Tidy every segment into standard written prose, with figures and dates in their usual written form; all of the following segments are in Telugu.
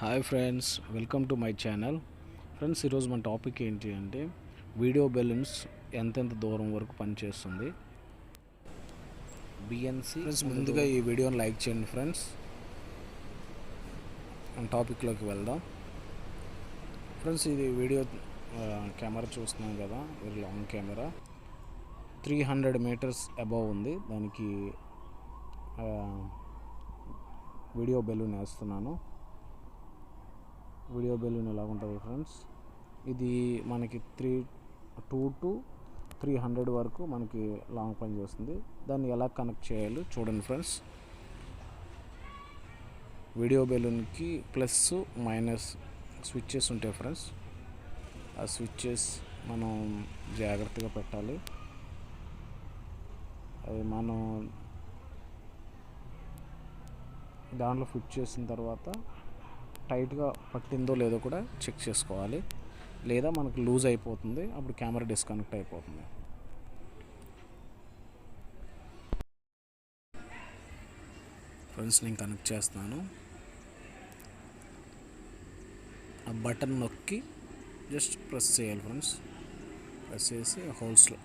Hi friends, welcome to my channel. Friends, ఈరోజు మన టాపిక్ ఏంటి అంటే వీడియో బెలూన్స్ ఎంతెంత దూరం వరకు పనిచేస్తుంది బిఎన్సి. ఫ్రెండ్స్, ముందుగా ఈ వీడియోని లైక్ చేయండి ఫ్రెండ్స్. మన టాపిక్లోకి వెళ్దాం. ఫ్రెండ్స్, ఇది వీడియో కెమెరా చూస్తున్నాం కదా, very long camera, 300 metres above ఉంది. దానికి వీడియో బెలూన్ వేస్తున్నాను. వీడియో బెలూన్ ఎలా ఉంటుంది ఫ్రెండ్స్, ఇది మనకి 2 to 300 వరకు మనకి లాంగ్ పని చేస్తుంది. దాన్ని ఎలా కనెక్ట్ చేయాలో చూడండి ఫ్రెండ్స్. వీడియో బెలూన్కి ప్లస్ మైనస్ స్విచ్చెస్ ఉంటాయి ఫ్రెండ్స్. ఆ స్విచ్చెస్ మనం జాగ్రత్తగా పెట్టాలి. అది మనం దాంట్లో ఫిట్ చేసిన తర్వాత టైట్గా పట్టిందో లేదో కూడా చెక్ చేసుకోవాలి. లేదా మనకు లూజ్ అయిపోతుంది, అప్పుడు కెమెరా డిస్కనెక్ట్ అయిపోతుంది. ఫ్రెండ్స్, నేను కనెక్ట్ చేస్తాను. ఆ బటన్ నొక్కి జస్ట్ ప్రెస్ చేయాలి ఫ్రెండ్స్. ప్రెస్ చేసి హోల్స్లో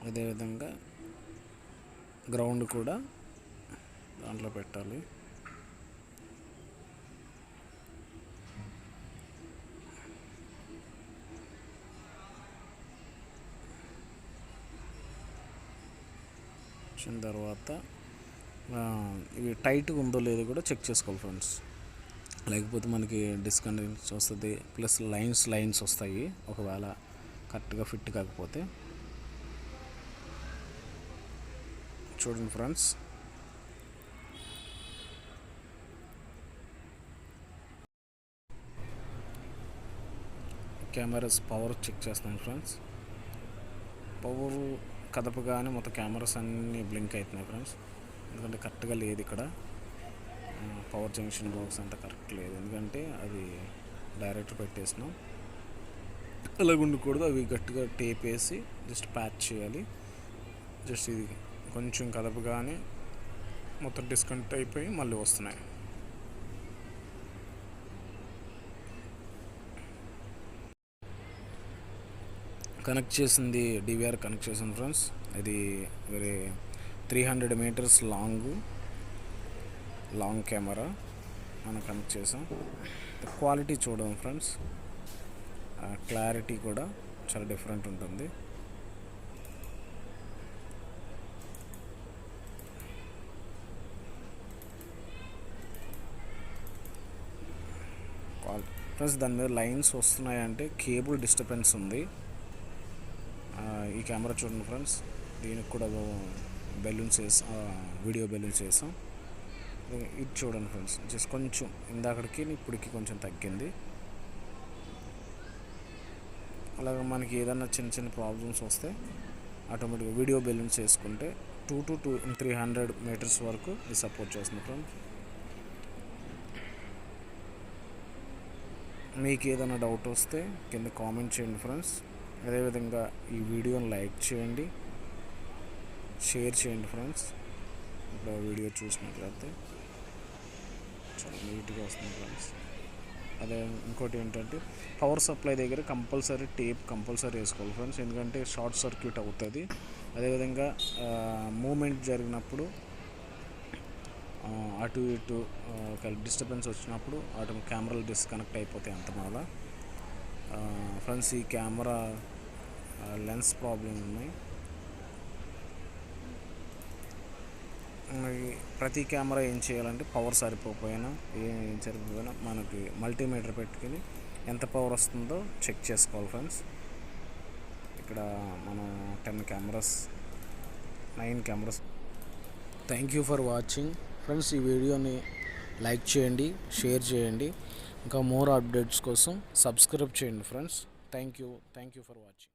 అదేవిధంగా గ్రౌండ్ కూడా దాంట్లో పెట్టాలి. వచ్చిన తర్వాత ఇవి టైట్గా ఉందో లేదో కూడా చెక్ చేసుకోవాలి ఫ్రెండ్స్. లేకపోతే మనకి డిస్కనెక్ట్ వస్తుంది, ప్లస్ లైన్స్ వస్తాయి ఒకవేళ కరెక్ట్గా ఫిట్ కాకపోతే. చూడండి ఫ్రెండ్స్, కెమెరాస్ పవర్ చెక్ చేస్తాను ఫ్రెండ్స్. పవర్ కదపగానే మొత్తం కెమెరాస్ అన్నీ బ్లింక్ అవుతున్నాయి ఫ్రెండ్స్. ఎందుకంటే కరెక్ట్గా లేదు ఇక్కడ, పవర్ జంక్షన్ బాక్స్ అంతా కరెక్ట్ లేదు. ఎందుకంటే అది డైరెక్ట్ పెట్టేసినాం. అలాగ ఉండకూడదు, అవి గట్టిగా టేప్ వేసి జస్ట్ ప్యాచ్ చేయాలి. జస్ట్ ఇది కొంచెం కదపగానే మొత్తం డిస్కనెక్ట్ అయిపోయి మళ్ళీ వస్తున్నాయి. కనెక్ట్ చేసింది డివిఆర్ కనెక్ట్ చేసింది ఫ్రెండ్స్. ఇది వెరీ 300 మీటర్స్ లాంగ్ కెమెరా మనం కనెక్ట్ చేసాం. క్వాలిటీ చూడండి ఫ్రెండ్స్, క్లారిటీ కూడా చాలా డిఫరెంట్ ఉంటుంది. ఫ్రెండ్స్, దాని మీద లైన్స్ వస్తున్నాయంటే కేబుల్ డిస్టర్బెన్స్ ఉంది. ఈ కెమెరా చూడండి ఫ్రెండ్స్, దీనికి కూడా బెలూన్స్ వేసాం, వీడియో బెలూన్స్ వేసాం. ఇది చూడండి ఫ్రెండ్స్, జస్ట్ కొంచెం ఇందాకడికి ఇప్పటికి కొంచెం తగ్గింది. అలాగే మనకి ఏదైనా చిన్న ప్రాబ్లమ్స్ వస్తే ఆటోమేటిక్గా వీడియో బెలూన్స్ వేసుకుంటే 2 to 300 మీటర్స్ వరకు ఇది సపోర్ట్ చేస్తుంది ఫ్రెండ్స్. మీకు ఏదైనా డౌట్ వస్తే కింద కామెంట్ చేయండి ఫ్రెండ్స్. అదేవిధంగా ఈ వీడియోని లైక్ చేయండి, షేర్ చేయండి ఫ్రెండ్స్. ఇప్పుడు వీడియో చూసినట్లయితే చాలా నీట్గా వస్తుంది ఫ్రెండ్స్. అదే ఇంకోటి ఏంటంటే పవర్ సప్లై దగ్గర కంపల్సరీ టేప్ కంపల్సరీ వేసుకోవాలి ఫ్రెండ్స్. ఎందుకంటే షార్ట్ సర్క్యూట్ అవుతుంది. అదేవిధంగా మూమెంట్ జరిగినప్పుడు అటు ఇటు ఒక డిస్టర్బెన్స్ వచ్చినప్పుడు కెమెరాలు డిస్కనెక్ట్ అయిపోతాయి అంతమాల. ఫ్రెండ్స్, ఈ కెమెరా లెన్స్ ప్రాబ్లం ఉన్నాయి. ప్రతి కెమెరా ఏం చేయాలంటే పవర్ సరిపోయినా ఏం సరిపోయినా మనకి మల్టీమీటర్ పెట్టుకుని ఎంత పవర్ వస్తుందో చెక్ చేసుకోవాలి ఫ్రెండ్స్. ఇక్కడ మనం 9 cameras. Thank you for watching friends. ఈ వీడియోని లైక్ చేయండి, షేర్ చేయండి. ఇంకా మోర్ అప్డేట్స్ కోసం సబ్స్క్రైబ్ చేయండి friends. Thank you for watching.